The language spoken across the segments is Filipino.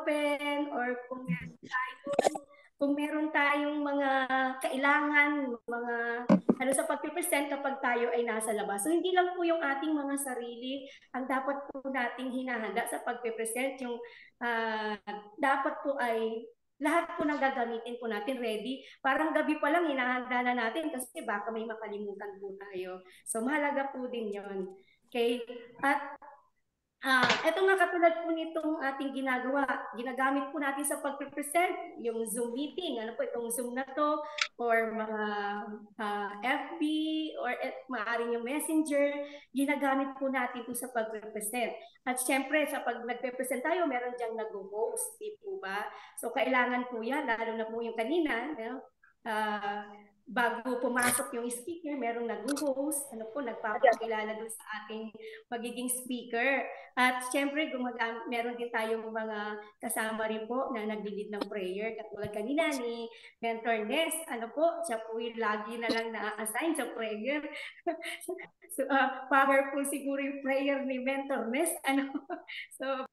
ballpen or kung meron tayong mga kailangan, mga ano sa pagpipresent kapag tayo ay nasa labas. So hindi lang po yung ating mga sarili ang dapat po nating hinahanda sa pagpipresent, yung dapat po ay lahat po ng gagamitin po natin ready. Parang gabi pa lang hinahanda na natin kasi baka may makalimutan po tayo. So mahalaga po din yon. Okay? At ito nga katulad po nitong ating ginagawa, ginagamit po natin sa pag-present, yung Zoom meeting, ano po itong Zoom na to, or mga FB, or maaaring yung Messenger, ginagamit po natin po sa pag-present. At syempre, sa pag nagpe-present tayo, meron diyang nag-host, di po ba? So, kailangan po yan, lalo na po yung kanina, bago pumasok yung speaker, merong nag-host, ano po, nagpapakilala doon sa ating magiging speaker. At syempre, meron din tayong mga kasama rin po na nag-lead ng prayer. Katulad kanina ni Mentor Ness, ano po, siya po yung lagi na lang na-assign sa prayer. So, powerful siguro yung prayer ni Mentor Ness. Ano? So,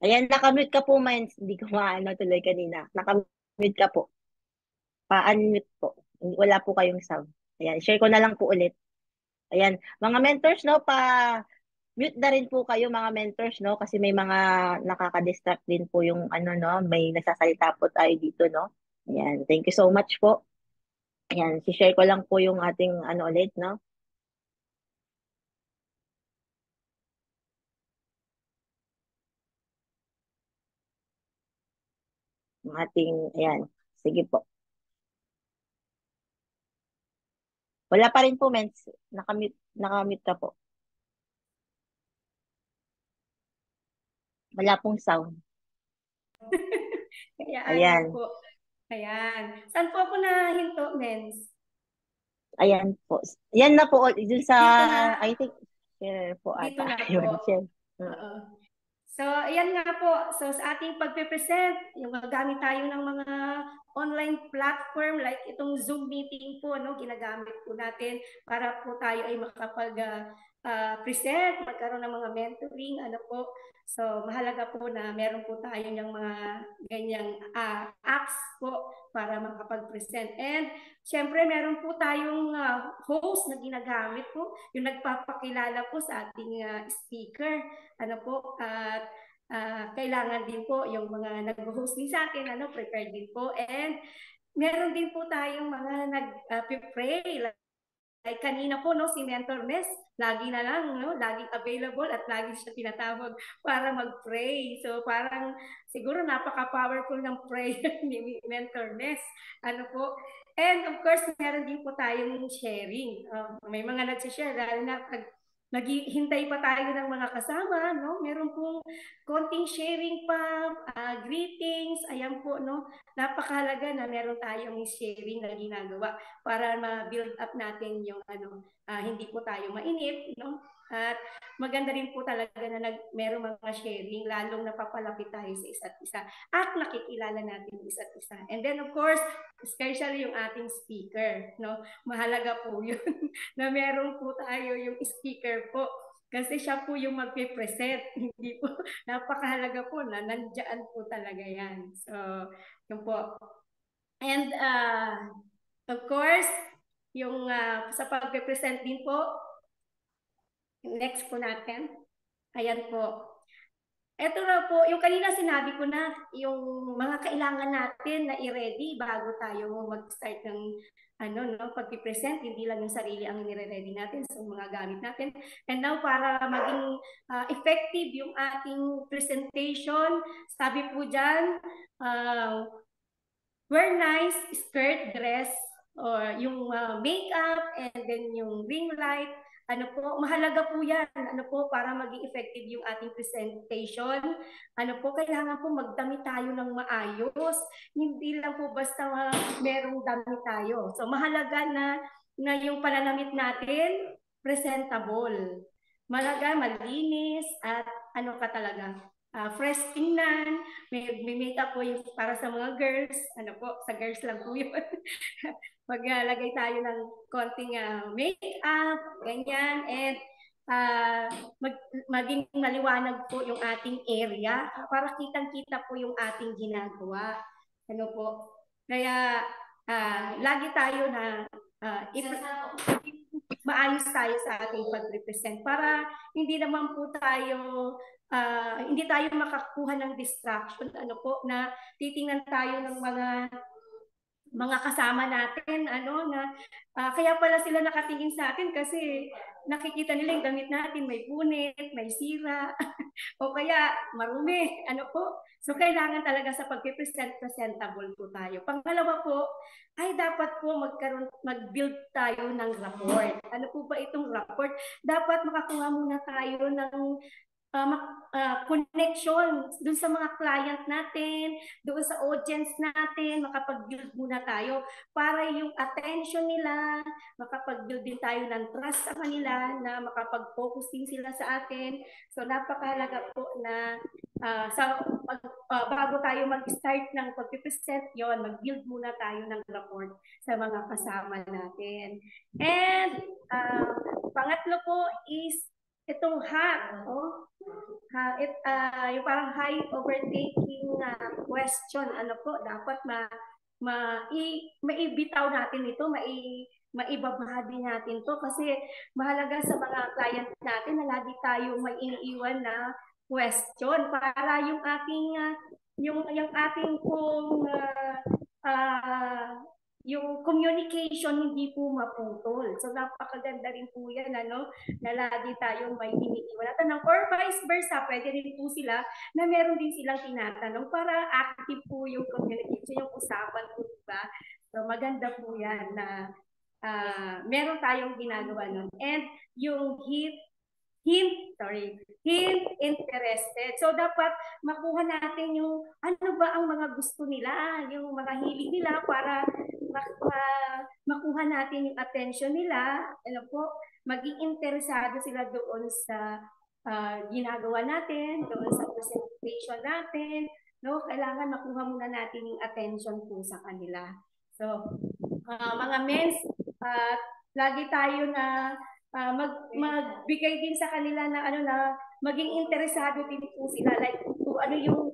Ayan, nakamute ka po, Mines. Hindi ko maano tuloy kanina. Nakamute ka po. Pa-unmute po. Wala po kayong sound. Ayan, share ko na lang po ulit. Ayan, mga mentors, no, mute na rin po kayo mga mentors, no, kasi may mga nakaka-distract din po yung ano, no, may nasasalita po tayo dito, no. Ayan, thank you so much po. Ayan, si-share ko lang po yung ating ano ulit, no. Yung ating, ayan, sige po. Wala pa rin po, Mens. Nakamute ka po. Wala pong sound. kaya Ayan. po. Ayan. Saan po ako nahinto, Mens? Ayan po. Yan na po. Dun sa, Dito na. I think, share po Dito ata. na po. Yun, share. So, ayan nga po. So, sa ating pagpe-present, yung gagamit tayo ng mga online platform like itong Zoom meeting po, no, ginagamit po natin para po tayo ay makapag-present, magkaroon ng mga mentoring, ano po. So, mahalaga po na meron po tayo ng mga ganyang apps po para makapag-present. And, syempre, meron po tayong host na ginagamit po, yung nagpapakilala po sa ating speaker. Ano po, at kailangan din po yung mga nag-host din sa atin, ano, prepared din po. And meron din po tayong mga nag-pray. Like kanina po, no, si Mentor Ness, lagi na lang, no, laging available at lagi siya tinatawag para mag-pray. So parang siguro napaka-powerful ng prayer ni Mentor Ness. Ano po? And of course, meron din po tayong sharing. May mga nag-share, lalo na pag naghihintay pa tayo ng mga kasama, no? Meron pong konting sharing pa, greetings, ayan po, no? Napakahalaga na meron tayong sharing na ginagawa para ma-build up natin yung hindi po tayo mainip, no? At maganda rin po talaga na meron mga sharing, lalong napapalapit tayo sa isa't isa at nakikilala natin yung isa't isa. And then of course, especially yung ating speaker, no? Mahalaga po yun na meron po tayo yung speaker po. Kasi siya po yung magpe-present. Hindi po, napakahalaga po na nandiyan po talaga yan. So, yun po. And of course, yung sa pagpe-present din po, next po natin. Ayan po. Ito na po, yung kanina sinabi ko na, yung mga kailangan natin na i-ready bago tayo mag-start ng pag-present, hindi lang yung sarili ang nire-ready natin, so mga gamit natin. And now, para maging effective yung ating presentation, sabi po dyan, wear nice skirt, dress, or yung makeup, and then yung ring light, ano po, mahalaga po yan, ano po, para maging effective yung ating presentation. Ano po, kailangan po magdamit tayo ng maayos. Hindi lang po basta merong damit tayo. So, mahalaga na yung pananamit natin, presentable. Mahalaga, malinis, at ano ka talaga, fresh tingnan, may makeup po yung para sa mga girls, ano po, sa girls lang po yun. Maglagay tayo ng konting makeup, ganyan, and uh, mag, maging maliwanag po yung ating area para kitang-kita po yung ating ginagawa. Ano po? Kaya lagi tayo na maayos tayo sa ating pag-represent para hindi naman po tayo hindi tayo makakuha ng distraction ano po na titingnan tayo ng mga kasama natin ano na kaya pala sila nakatingin sa atin kasi nakikita nila yung damit natin may punit, may sira o kaya marumi ano po. So kailangan talaga sa pag-present presentable po tayo. Pangalawa po ay dapat po mag-build tayo ng rapport. Ano po ba itong rapport? Dapat makakuha muna tayo ng connection dun sa mga client natin, doon sa audience natin, makapag-build muna tayo para yung attention nila, makapag-build din tayo ng trust sa kanila, na makapag-focus din sila sa atin. So napakahalaga po na bago tayo mag-start ng pag-present yon, mag-build muna tayo ng rapport sa mga kasama natin. And pangatlo po is itong hack, yung parang high overthinking question, ano po, dapat maibitaw natin ito, maibabahagi natin to kasi mahalaga sa mga client natin na lagi tayo may iniiwan na question para yung ating pong yung communication hindi po maputol. So napakaganda rin po yan, ano, na lagi tayong may iniiwan na tanong or vice versa, pwede rin po sila na meron din silang tinatanong para active po yung communication, yung usapan po, diba? So maganda po yan na meron tayong ginagawa nun. And yung hint interested. So dapat makuha natin yung ano ba ang mga gusto nila, yung mga hilig nila para makuha natin yung attention nila. Ano po, maging interesado sila doon sa ginagawa natin, doon sa presentation natin. No, kailangan makuha muna natin yung attention po sa kanila. So, mga mens, lagi tayo na magbigay din sa kanila na ano na maging interesado din po sila like kung ano yung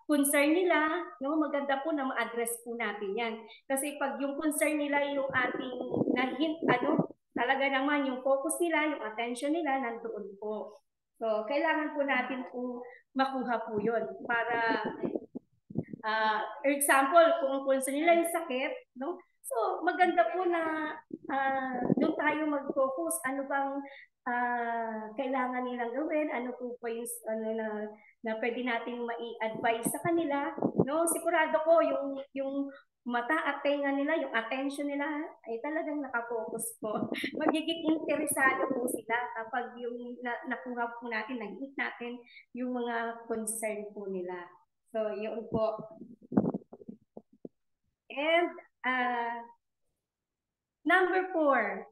concern nila, no, maganda po na ma-address po natin yan. Kasi pag yung concern nila yung ating na-hint, ano, talaga naman yung focus nila, yung attention nila, nandoon po. So, kailangan po natin po makuha po yun para for example, kung ang concern nila yung sakit, no? So, maganda po na doon tayo mag-focus. Ano bang kailangan nilang gawin? Ano po pa yung na pwede nating mai-advise sa kanila? No? Sigurado ko yung mata at tenga nila, yung attention nila ay talagang nakafocus po. Magiging interesado po sila kapag yung nakuha po natin, nag-hit natin yung mga concern po nila. So, yun po. And number 4,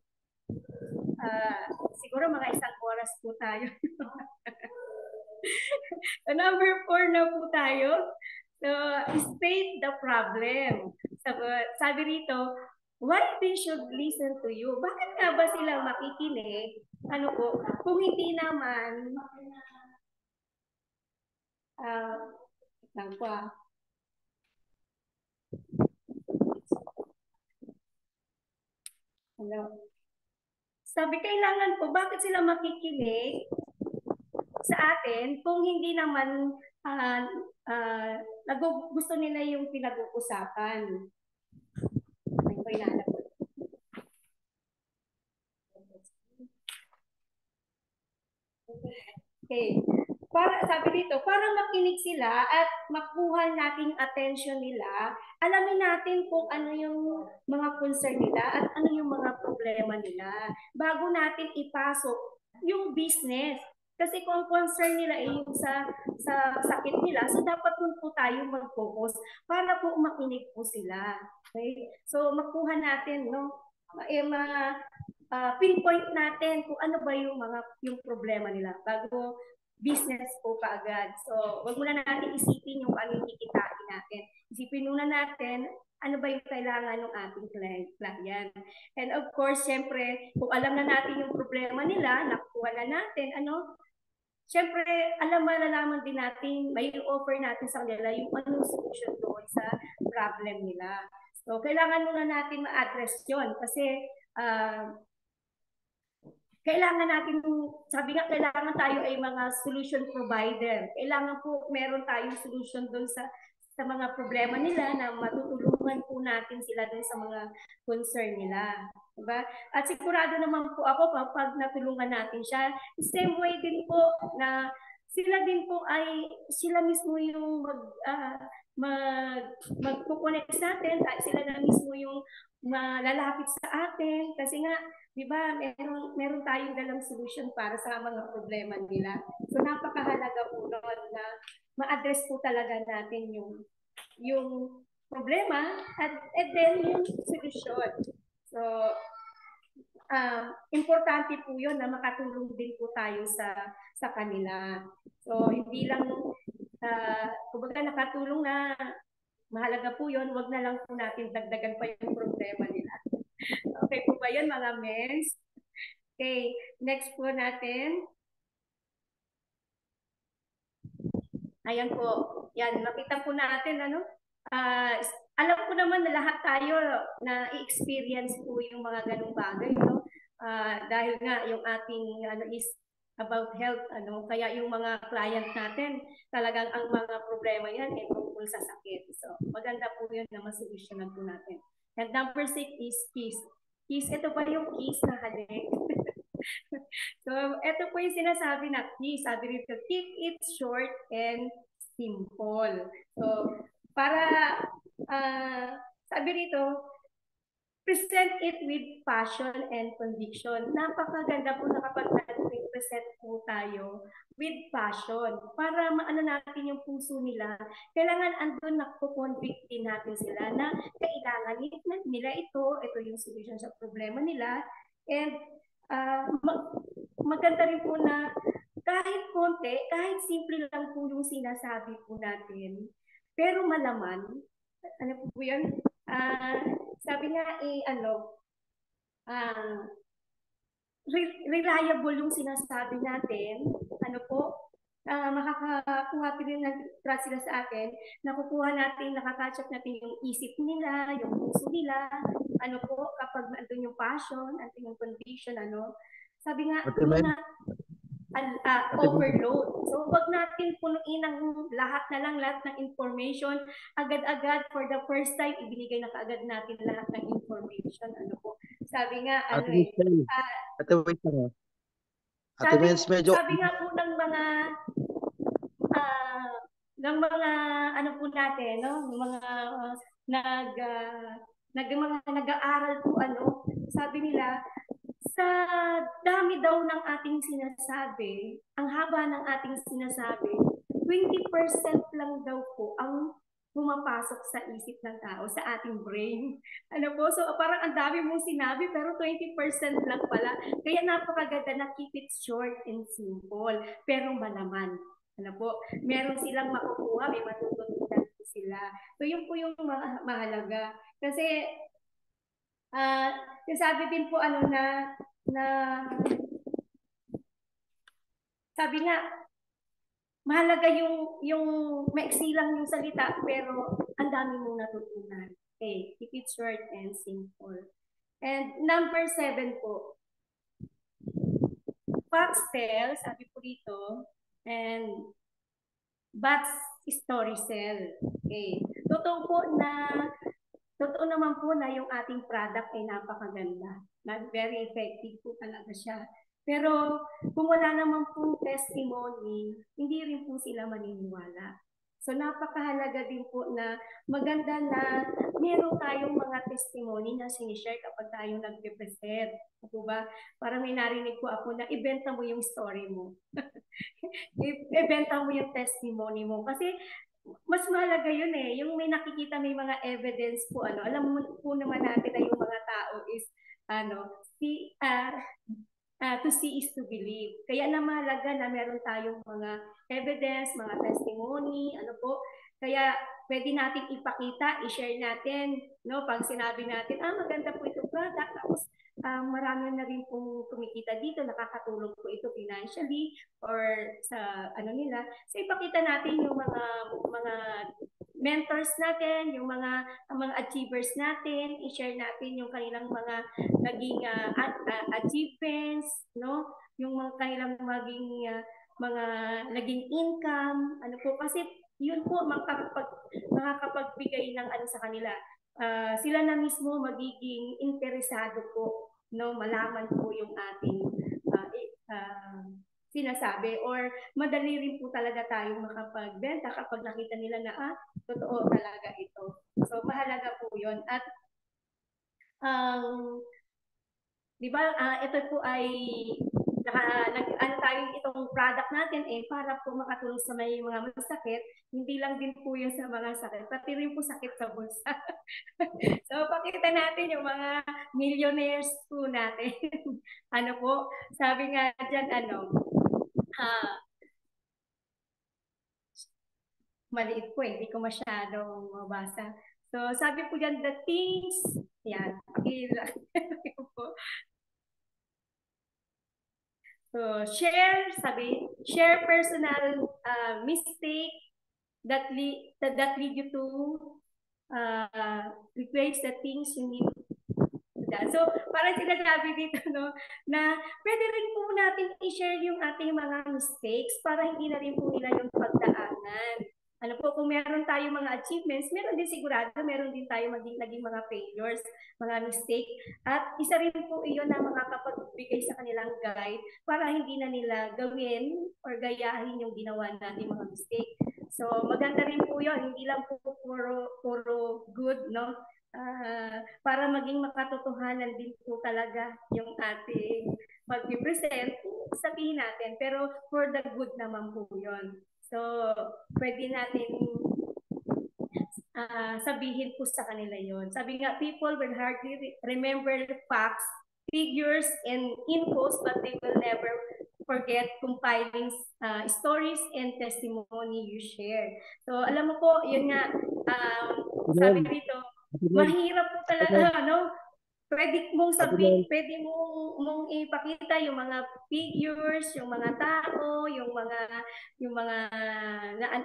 siguro mga isang oras po tayo. So, number 4 na po tayo. So, state the problem. Sabi rito, why they should listen to you? Bakit nga ba sila makikinig? Ano po, kung hindi naman, lang po Hello. Sabi, kailangan po, bakit sila makikinig sa atin kung hindi naman gusto nila yung pinag-uusapan? Okay. Sabi dito, para makinig sila at makuha nating attention nila, alamin natin kung ano yung mga concern nila at ano yung mga problema nila bago natin ipasok yung business. Kasi kung concern nila ay yung sa sakit nila, so dapat po tayo mag-focus para po makinig po sila. Okay? So makuha natin, no? Pinpoint natin kung ano ba yung problema nila bago business po kaagad. So, wag muna natin isipin yung ano yung kikitain natin. Isipin muna natin ano ba yung kailangan ng ating client. And of course, syempre, kung alam na natin yung problema nila, nakuha na natin, syempre, malalaman din natin, may offer natin sa kanila yung anong solution doon sa problem nila. So, kailangan muna natin ma-address yun kasi kailangan natin, sabi nga, kailangan tayo ay mga solution provider. Kailangan po meron tayong solution doon sa mga problema nila na matutulungan po natin sila doon sa mga concern nila. Diba? At sigurado naman po ako pag natulungan natin siya, same way din po na sila din po ay sila mismo yung magko-connect sa atin, sila na mismo yung malalapit sa atin kasi nga 'di ba, meron tayong dalang solution para sa mga problema nila. So napakahalaga po noon na ma-address po talaga natin yung problema at then yung solution. So importante po 'yon na makatulong din po tayo sa kanila. So hindi lang kumbaga nakatulong na mahalaga po 'yon, wag na lang po natin dagdagan pa yung problema nila. Okay po ba yan mga mens? Okay, next po natin. Ayan po. Yan, makita po natin, alam ko naman na lahat tayo na i-experience po yung mga ganung bagay, no? Dahil nga yung ating is about health, kaya yung mga client natin, talagang ang mga problema yan ay tungkol sa sakit. So, maganda po yun na masolusyonan po natin. And number 6 is peace. Kiss, ito pa yung kiss na halik. So, ito po yung sinasabi na kiss. Sabi rito, keep it short and simple. So, para, sabi rito, present it with passion and conviction. Napakaganda po na kapag present po tayo with passion para maano natin yung puso nila. Kailangan andun na-convict din natin sila na kailangan nila ito yung solution sa problema nila. And maganda rin po na kahit konti, kahit simple lang po yung sinasabi po natin, pero malaman, ano po yan? Sabi nga reliable yung sinasabi natin, makakakuha din ng trust sila sa atin, nakukuha natin, nakakatch up natin yung isip nila, yung puso nila, kapag andun yung passion, andun yung conviction, sabi nga, overload. So, wag natin punuin ang lahat ng information. Agad-agad, for the first time, ibinigay na kaagad natin lahat ng information. Sabi nga, sabi nga po ng mga po natin, no? Mga nag-aaral po, sabi nila, sa dami daw ng ating sinasabi, ang haba ng ating sinasabi, 20% lang daw po ang pumapasok sa isip ng tao, sa ating brain. So parang ang dami mong sinabi, pero 20% lang pala. Kaya napakaganda na keep it short and simple, pero malaman. Meron silang makukuha, may matututunan sila. So yun po yung mahalaga. Kasi sabi din po na sabi nga mahalaga yung maiksi lang yung salita pero ang dami mong natutunan. Okay, keep it short and simple. And number 7 po, facts tell, sabi po dito, and but story sell. Okay, totoo naman po na yung ating product ay napakaganda. Very effective po talaga siya. Pero kung wala naman po testimony, hindi rin po sila maniniwala. So napakahalaga din po na maganda na meron tayong mga testimony na sinishare kapag tayo nag-represent. Ba? Parang may narinig po ako na ibenta mo yung story mo. Ibenta mo yung testimony mo. Kasi mas mahalaga yun yung may nakikita, may mga evidence po, alam mo po naman natin na yung mga tao is, To see is to believe. Kaya na mahalaga na meron tayong mga evidence, mga testimony, ano po. Kaya pwede natin ipakita, i-share natin, no? Pag sinabi natin, maganda po itong product, tapos marami na rin pong kumikita dito, nakakatulong po ito financially or sa ano nila. So ipakita natin yung mga mentors natin, yung mga achievers natin, i-share natin yung kanilang mga naging achievements, no? Yung mga kanilang mga naging income, ano po kasi yun po makakapagbigay ng ano sa kanila. Sila na mismo magiging interesado po, no, malaman po yung ating sinasabi, or madali rin po talaga tayong makapagbenta kapag nakita nila na totoo talaga ito. So mahalaga po yun. At di ba, ito po ay ano tayo itong product natin para po makatulong sa may mga masakit, hindi lang din po yun sa mga sakit, pati rin po sakit sa bulsa. So, pakita natin yung mga millionaires po natin. Ano po, sabi nga dyan, maliit po hindi ko masyadong mabasa. So, sabi po dyan, the things, yan, pakila po. So, share personal mistake that lead you to replace the things you need to do. So, parang sinasabi dito, no, na pwede rin po natin i-share yung ating mga mistakes para hindi na rin po nila yung pagdaanan. Ano po, kung meron tayo mga achievements, meron din sigurado, meron din tayo naging mga failures, mga mistake. At isa rin po iyon na makakapagbigay sa kanilang guide para hindi na nila gawin or gayahin yung ginawa natin mga mistake. So, maganda rin po yun. Hindi lang po puro good, no? Para maging makatotohanan din po talaga yung ating mag-present, sabihin natin. Pero for the good naman po yun. So, pwede natin sabihin po sa kanila yon. Sabi nga, people will hardly remember facts, figures, and infos, but they will never forget compiling stories and testimony you share. So, alam mo po, yun nga, sabi dito, mahirap po talaga, ano, pwede mong sabihin, pwede mong ipakita yung mga figures, yung mga tao, yung mga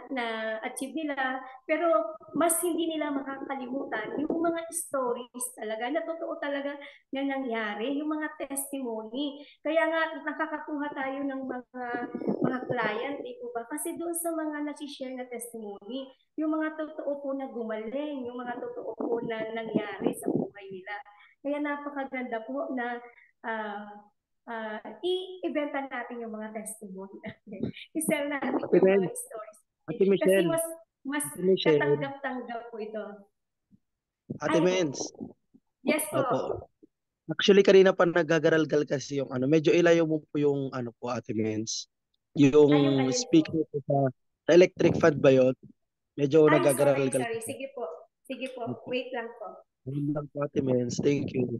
na-achieve nila, pero mas hindi nila makakalimutan yung mga stories talaga, na totoo talaga na nangyari, yung mga testimony. Kaya nga, nakakakuha tayo ng mga client, di po ba? Kasi doon sa mga nasi-share na testimony, yung mga totoo po na gumaling, yung mga totoo po na nangyari sa buhay nila. Kaya napakaganda po na i-ibenta natin yung mga testimony natin. I-sell natin yung mga stories. Ate Michelle. Kasi mas katanggap-tanggap po ito. Ate Mens. Yes po. Opo. Actually, kanina pa nagagaral-gal kasi yung medyo ilayo mo po yung po, Ate Mens. Yung speaker po sa electric fan ba yun? Medyo nagagaral-gal. Sorry. Sige po. Wait lang po. Ayun lang po, Ate Mens. Thank you.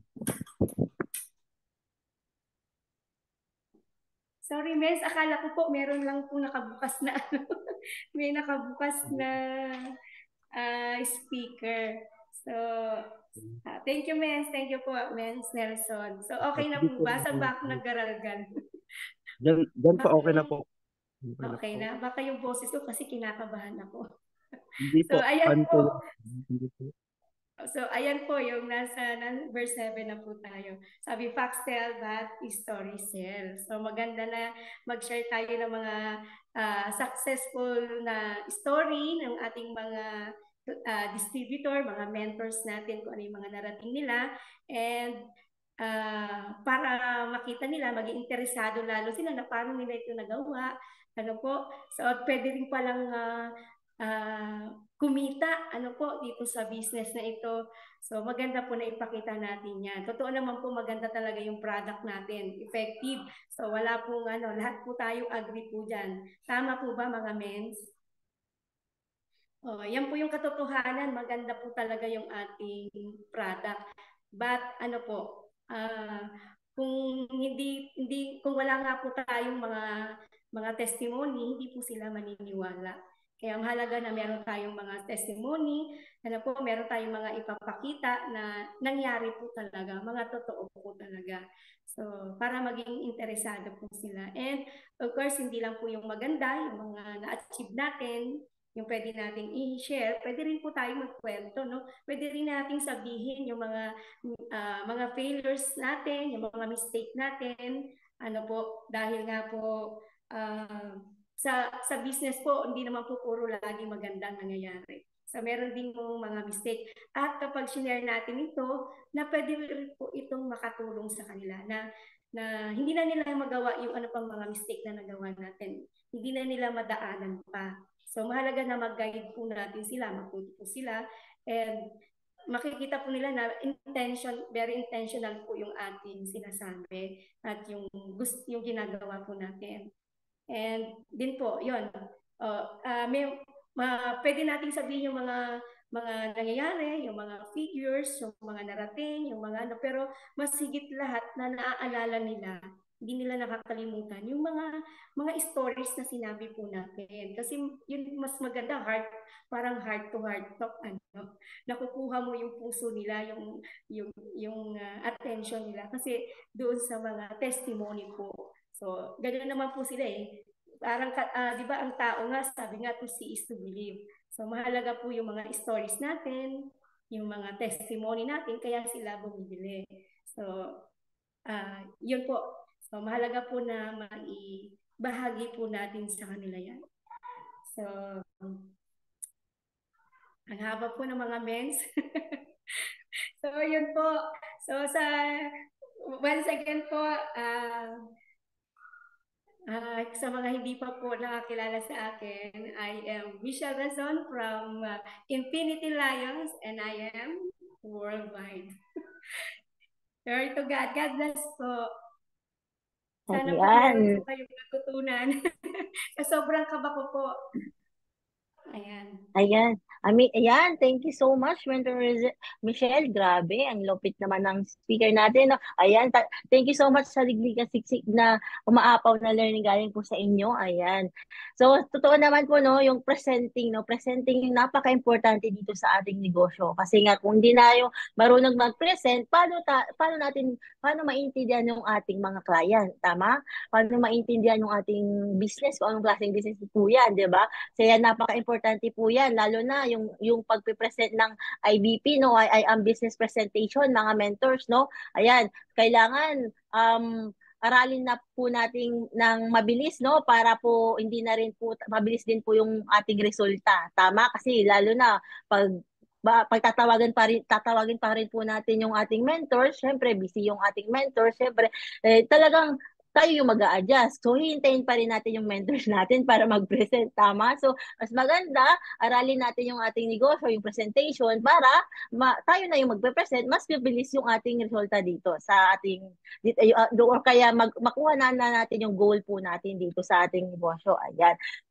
Sorry, Mens. Akala ko po meron lang po nakabukas na may nakabukas na speaker. So, thank you, Mens. Thank you po, Mens Nelson. So, okay na po ba? Saan ba ako naggaralgan? Diyan po, okay na po. Okay na? Baka yung boses ko kasi kinakabahan ako. Hindi po. So, ayan po. So, ayan po yung nasa verse 7 na po tayo. Sabi, facts tell, but story sell. So, maganda na mag-share tayo ng mga successful na story ng ating mga distributor, mga mentors natin, kung ano yung mga narating nila. And para makita nila, maging interesado lalo sila na paano nila ito nagawa. Ano po? So, pwede rin palang kumita dito sa business na ito. So maganda po na ipakita natin yan. Totoo naman po maganda talaga yung product natin, effective. So wala pong lahat po tayo agree po dyan. Tama po ba mga mens? Yan po yung katotohanan, maganda po talaga yung ating product. But kung kung wala nga po tayong mga testimony, hindi po sila maniniwala. Kaya mahalaga na meron tayong mga testimony, meron tayong mga ipapakita na nangyari po talaga, mga totoo po talaga. So, para maging interesado po sila. And of course, hindi lang po yung maganda, yung mga na-achieve natin, yung pwede nating i-share, pwede rin po tayo magkwento, no? Pwede rin nating sabihin yung mga failures natin, yung mga mistake natin, dahil nga po sa business po, hindi naman po puro lagi magandang nangyayari. So meron din mga mistake. At kapag share natin ito, na pwede rin po itong makatulong sa kanila na hindi na nila magawa yung pang mga mistake na nagawa natin. Hindi na nila madaanan pa. So mahalaga na mag-guide po natin sila, magtuturo sila, and makikita po nila na very intentional po yung ating sinasabi at yung ginagawa po natin. And din po, yun, pwede nating sabihin yung mga nangyayari, yung mga figures, yung mga narating, yung mga pero mas higit lahat na naaalala nila, hindi nila nakakalimutan yung mga stories na sinabi po natin. Kasi yun mas maganda, parang heart to heart talk, nakukuha mo yung puso nila, yung attention nila kasi doon sa mga testimony po. So, ganyan naman po sila eh. Parang, di ba ang tao nga, sabi nga to see is to believe. So, mahalaga po yung mga stories natin, yung mga testimony natin, kaya sila bumibili. So, yun po. So, mahalaga po na maibahagi po natin sa kanila yan. So, ang haba po ng mga mens. So, yun po. So, once again po, sa mga hindi pa po nakakilala sa akin, I am Michelle Razon from Infinity Lions, and I am worldwide. Glory to God. God bless po. Sana po meron po kayong natutunan. Sobrang kaba ko po. Ayan. Ayan, thank you so much, Mentor Michelle. Grabe, ang lupit naman ng speaker natin. No? Ayan, thank you so much sa liglig na siksik na umaapaw na learning galing po sa inyo. Ayan. So, totoo naman po, no, yung presenting yung napaka-importante dito sa ating negosyo. Kasi nga, kung hindi na yung marunong mag-present, paano maintindihan yung ating mga client? Tama? Paano maintindihan yung ating business? Kung anong klaseng business po yan, di ba? Kaya napaka-importante po yan, lalo na yung pagpe-present ng IBP, no, ay ang business presentation, mga mentors, no. Ayan, kailangan aralin na po natin ng mabilis, no, para po hindi na rin po mabilis din po yung ating resulta. Tama, kasi lalo na tatawagan pa rin po natin yung ating mentor, syempre busy yung ating mentor, syempre talagang tayo yung mag-a-adjust. So, hihintayin pa rin natin yung mentors natin para mag-present. Tama? So, mas maganda, aralin natin yung ating negosyo, yung presentation, para tayo na yung magpe-present, mas bibilis yung ating resulta dito sa ating, or kaya makuha na natin yung goal po natin dito sa ating negosyo.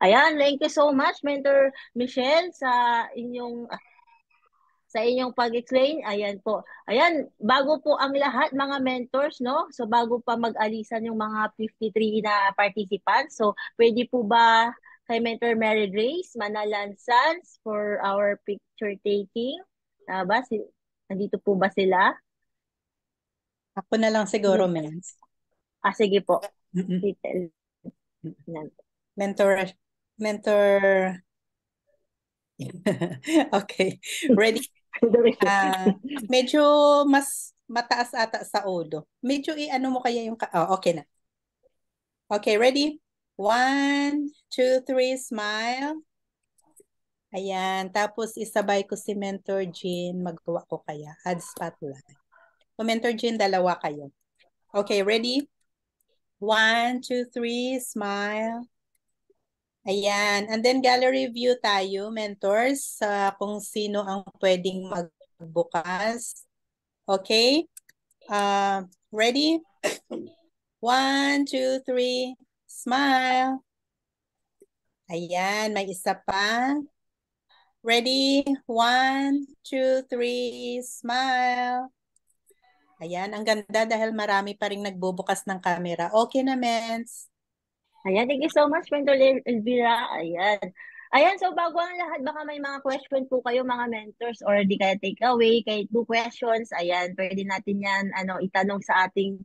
Ayan, thank you so much, Mentor Michelle, sa inyong pag-explain. Ayan po. Ayan, bago po ang lahat, mga mentors, no? So, bago pa mag-alisan yung mga 53 na participants, so, pwede po ba kay Mentor Mary Grace Manalan Sans for our picture taking? Nandito po ba sila? Ako na lang siguro, Mens. Sige po. Mentor. Okay, ready? Medyo mas mataas ata sa ulo. Medyo i-ano mo kaya yung... okay na. Okay, ready? 1, 2, 3, smile. Ayan. Tapos isabay ko si Mentor Jean. Magawa ko kaya. Add spotlight. So, Mentor Jean, dalawa kayo. Okay, ready? 1, 2, 3, smile. Ayan. And then gallery view tayo, mentors, kung sino ang pwedeng magbukas. Okay? Ready? 1, 2, 3, smile. Ayan, may isa pa. Ready? 1, 2, 3, smile. Ayan, ang ganda dahil marami pa rin nagbubukas ng camera. Okay na, Mens. Ayan, thank you so much, Mentor Elvira. Ayan. Ayan, so bago ang lahat, baka may mga question po kayo mga mentors or di kaya take away, kahit 2 questions. Ayan, pwede natin yan itanong sa ating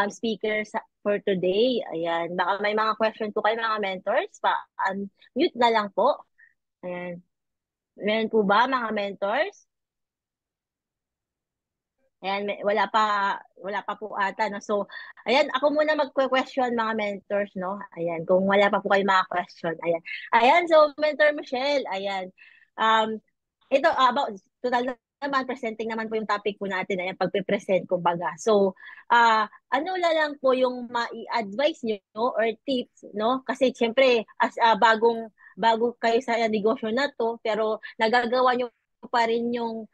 speaker for today. Ayan, baka may mga question po kayo mga mentors, mute na lang po. Ayan. Meron po ba mga mentors? Ayan, wala pa po ata, no? So, ayan, ako muna magque-question mga mentors, no? Ayan, kung wala pa po kayo mga question, ayan. Ayan, so, Mentor Michelle, ayan. Ito, total naman, presenting naman po yung topic po natin, ayan, pagpe-present, kumbaga. So, ano lang po yung ma-advise nyo or tips, no? Kasi, syempre, as bago kayo sa negosyo na to, pero nagagawa nyo pa rin yung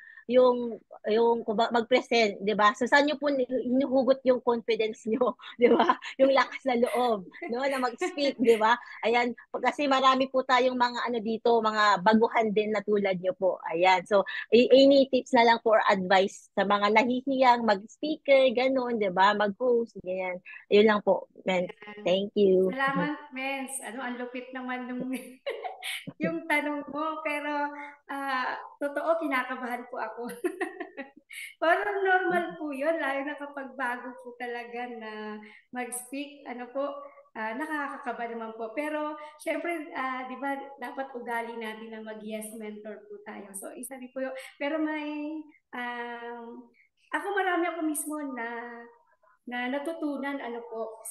mag-present, 'di ba? So saan niyo po hinuhugot yung confidence niyo, 'di ba? Yung lakas na loob, no, na mag-speak, 'di ba? Ayan, kasi marami po tayong mga dito, mga baguhan din na tulad niyo po. Ayan. So any tips na lang for advice sa mga nahihiyang mag-speaker, ganun, 'di ba? Mag-host, ganyan. Ayun lang po, men. Thank you. Salamat, Mens. Ang lupit naman nung yung tanong mo. Pero, totoo, kinakabahan po ako. Parang normal po yun, lalo na kapag bago po talaga na mag-speak, nakakakaba naman po. Pero, syempre, di ba, dapat ugali natin na mag-yes mentor po tayo. So, isa rin po yun. Pero marami ako mismo na natutunan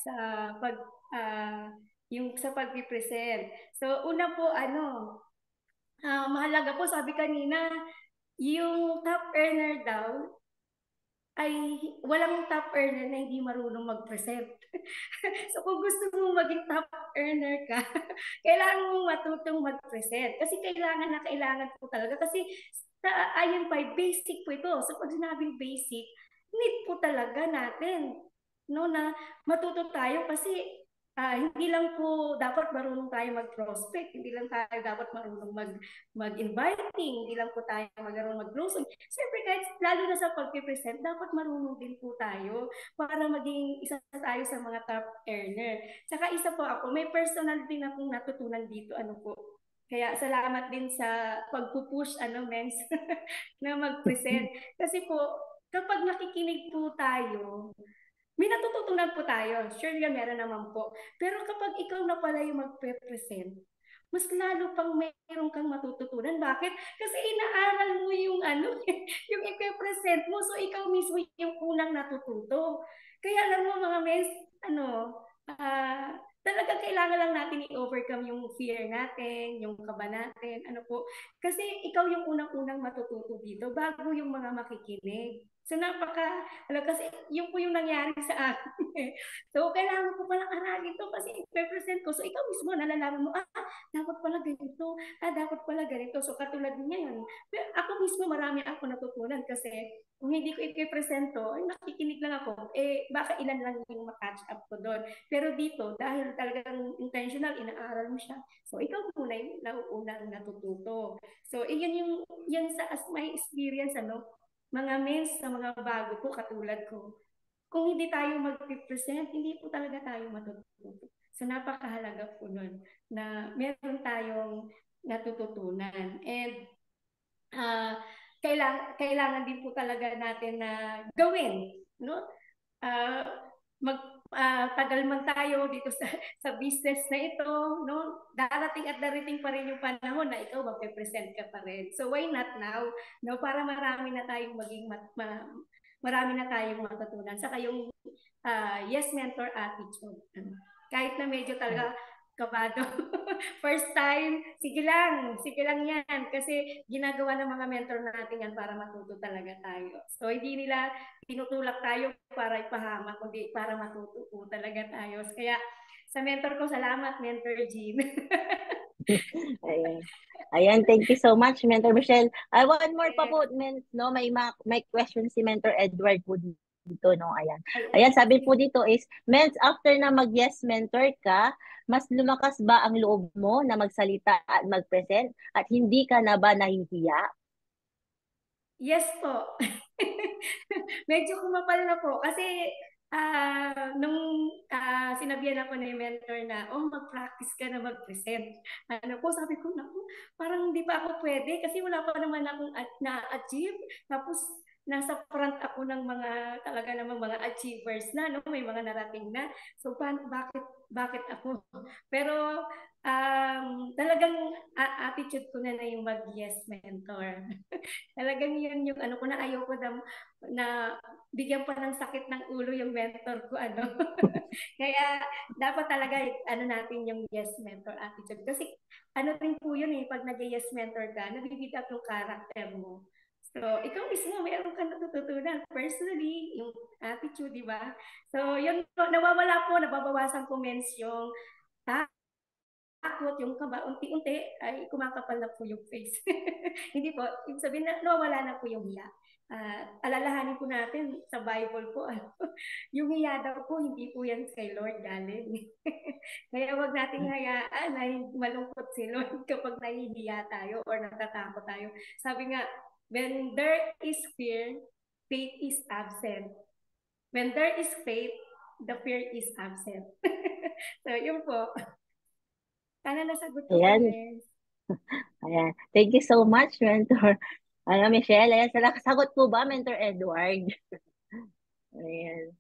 sa pag yung sa pag-present. So una po mahalaga po, sabi kanina, yung top earner daw ay walang top earner na hindi marunong mag-present. So kung gusto mo maging top earner ka, kailangan mo matutong mag-present. Kasi kailangan po talaga. Kasi ayon pa, basic po ito. So pag sinabing basic, need po talaga natin, no, na matuto tayo kasi hindi lang po dapat marunong tayo mag-prospect, hindi lang tayo dapat marunong mag-inviting, hindi lang po tayo marunong mag-closing. Siyempre, kahit lalo na sa pag-present, dapat marunong din po tayo para maging isa tayo sa mga top earner. Saka isa po ako, may personal din akong natutunan dito, kaya salamat din sa pagpupush, Mens, na mag-present. Kasi po, kapag nakikinig po tayo, may natututunan po tayo. Sure yan, meron naman po. Pero kapag ikaw na pala yung magpe-present, mas lalo pang mayroon kang matututunan. Bakit? Kasi inaaral mo yung yung ipe-present mo. So ikaw mismo yung unang natututo. Kaya alam mo mga mes, talaga kailangan lang natin i-overcome yung fear natin, yung kaba natin, Kasi ikaw yung unang-unang matututo dito bago yung mga makikinig. So kasi yun po yung nangyari sa akin. So kailangan ko palang aralin to kasi i-present ko. So ikaw mismo nalalaman mo, dapat pala ganito, dapat pala ganito. So katulad niya yun. Pero ako mismo marami ako natutunan kasi kung hindi ko i-present to, nakikinig lang ako, baka ilan lang yung ma-catch up ko doon. Pero dito, dahil talagang intentional, inaaral mo siya. So ikaw muna yung nauunang natututo. So yan as my experience, mga mens sa mga bago po katulad ko. Kung hindi tayo mag-present, hindi po talaga tayo matututo. So napakahalaga po nun na meron tayong natututunan. And kailangan din po talaga natin na gawin, no? Tagal man tayo dito sa business na ito, no? Darating at darating pa rin yung panahon na ikaw magpe-present ka pa rin. So why not now, no? Para marami na tayong marami na tayong matutunan. Saka yung yes mentor attitude. Kahit na medyo talaga kabado. First time, sige lang yan. Kasi ginagawa ng mga mentor natin yan para matuto talaga tayo. So hindi nila tinutulak tayo para ipahamak, kundi para matuto po talaga tayo. Kaya sa mentor ko, salamat, Mentor Jean. Ayan, thank you so much, Mentor Michelle. One more pa po, no, may question si Mentor Edward po dito, no, ayan, sabi po dito is, Mens, after na mag-yes mentor ka, mas lumakas ba ang loob mo na magsalita at mag-present at hindi ka na ba nahihiya? Yes po. Medyo kumapal na po kasi nung sinabihan ako ng mentor na, mag-practice ka na mag-present. Sabi ko, naku, parang hindi pa ako pwede kasi wala pa naman akong na-achieve. Tapos, nasa front ako ng talaga namang mga achievers na, no? May mga narating na. So, bakit ako? Pero, talagang attitude ko na yung mag-yes mentor. Talagang yun yung ko na ayoko na bigyan pa ng sakit ng ulo yung mentor ko Kaya dapat talaga natin yung yes mentor attitude kasi rin po yun pag nag-yes mentor ka, nabibigat yung character mo. So, ikaw mismo, mayroon ka natututunan personally, yung attitude, di ba? So, yun po, nababawasan po yung takot, yung kaba, unti-unti ay kumakapal na po yung face. Hindi po, ibig sabihin na nawawala na po yung hiya. Alalahanin po natin sa Bible po, yung hiya daw po, hindi po yan kay Lord galing. Kaya wag nating hayaan na malungkot si Lord kapag nahihiya tayo or natatakot tayo. Sabi nga, when there is fear, faith is absent. When there is faith, the fear is absent. So, yun po. Sana nasagot ko po, Miss. Ayan. Thank you so much, Mentor. Michelle, ayan. Sagot po ba, Mentor Edward? Ayan.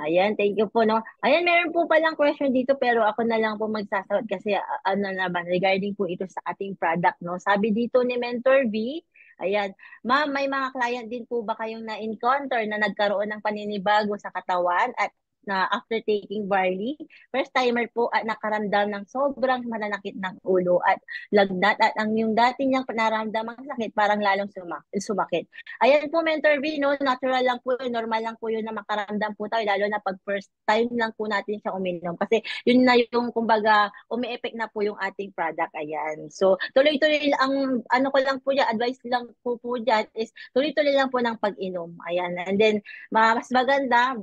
Ayan, thank you po, no? Ayan, meron po palang question dito pero ako na lang po magsasagot kasi naman, regarding po ito sa ating product, no? Sabi dito ni Mentor V, ayan, ma'am, may mga client din po ba kayong na-encounter na nagkaroon ng paninibago sa katawan at na after taking barley, first timer po at nakaramdam ng sobrang mananakit ng ulo at lagnat at ang yung dati niyang naramdamang sakit parang lalong sumakit. Ayan po, Mentor V, no? Natural lang po, normal lang po yun na makaramdam po tayo, lalo na pag first time lang po natin siya uminom. Kasi yun na yung, kumbaga, umi-effect na po yung ating product. Ayan. So, tuloy-tuloy ang, ko lang po dyan, advice lang po dyan is tuloy-tuloy lang po ng pag-inom. Ayan. And then, mas maganda,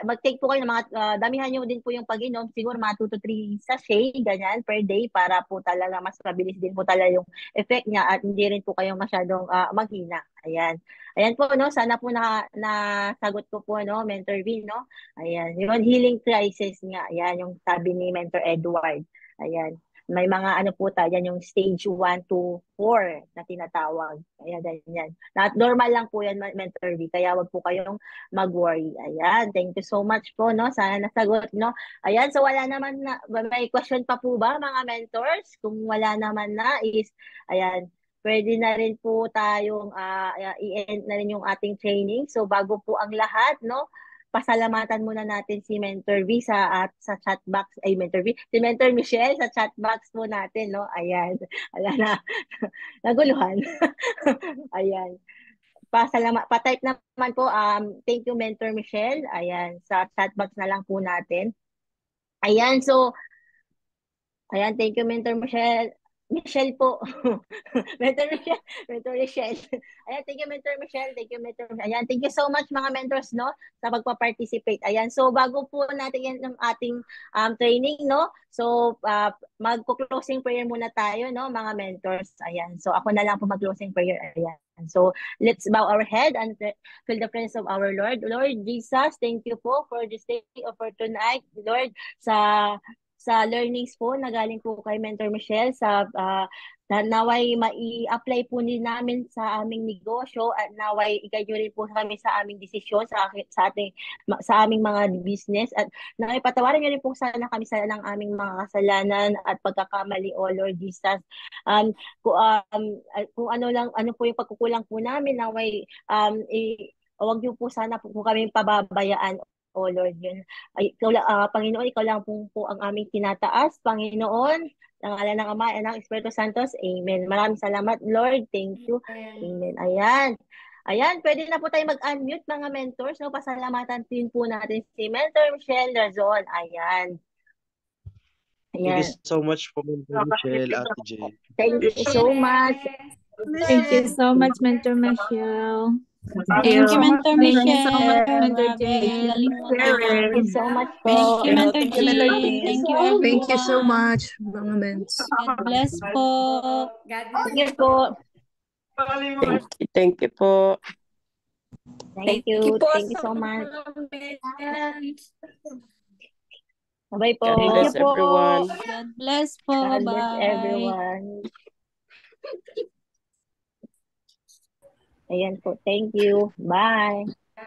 mag-take po kayo ng mga, damihan nyo din po yung pag-inom, siguro mga 2 to 3 sachet, ganyan, per day, para po talaga mas mabilis din po talaga yung effect niya at hindi rin po kayo masyadong maghina. Ayan. Ayan po, no, sana po nasagot ko po, no, Mentor V, no? Ayan, yung healing crisis nga, ayan, yung sabi ni Mentor Edward. Ayan. May mga po tayo yan, yung stage 1 to 4 na tinatawag. Ayan, ganyan. Normal lang po yan, Mentor V, kaya wag po kayong mag-worry. Ayan, thank you so much po, no? Sana nasagot, no? Ayan, so wala naman na, may question pa po ba, mga mentors? Kung wala naman na is, ayan, pwede na rin po tayong i-end na rin yung ating training. So bago po ang lahat, no? Pasalamatan muna natin si Mentor V sa chat box, Mentor V, si Mentor Michelle sa chat box po natin, no? Ayan, wala na, naguluhan. Ayan. Pa-type naman po, thank you, Mentor Michelle. Ayan, sa chat box na lang po natin. Ayan, so, ayan, thank you, Mentor Michelle. Michelle po. Mentor Michelle. Ayan, thank you, Mentor Michelle. Thank you, Mentor Michelle. Ayan, thank you so much, mga mentors, no, sa pagpa-participate. Ayan, so, bago po natin yan ng ating training, no, so, mag-closing prayer muna tayo, no, mga mentors. Ayan, so, ako na lang po mag-closing prayer. Ayan. So, let's bow our head and feel the presence of our Lord. Lord Jesus, thank you po for this day or for tonight, Lord, sa learnings po na galing po kay Mentor Michelle sa naway mai-apply po din namin sa aming negosyo at naway i-guide rin po kami sa aming desisyon sa aming mga business at naway patawarin niyo rin po sana kami sa ng aming mga kasalanan at pagkakamali, O Lord Jesus. Kung ano po yung pagkukulang po namin, naway huwag niyo po sana po kami pababayaan, O Lord, yun. Panginoon, ikaw lang po ang aming tinataas. Panginoon, ng ngalan ng Ama, Anak, Espiritu Santos. Amen. Maraming salamat, Lord. Thank you. Amen. Ayan. Ayan, pwede na po tayo mag-unmute, mga mentors. No? Pasalamatan din po natin si Mentor Michelle Razon. Ayan. Thank you so much po, Mentor Michelle, Ate Jane. Thank you so much. Thank you so much, Mentor Michelle. Thank you, Mentor Thank you Michelle. so much, Mentor Grabe, Jane. galing mo na. Thank you so much po. Thank you, Mentor Thank you, Mentor Jean. Jean. Thank you, everyone. Thank you so much, mga ments. God bless po. God bless Thank you po. Thank you po. Thank you you. po Thank you sa so much. comments. Bye po. God Thank you bless po. everyone. God bless po. God bless Bye. everyone. Ayan po. Thank you. Bye.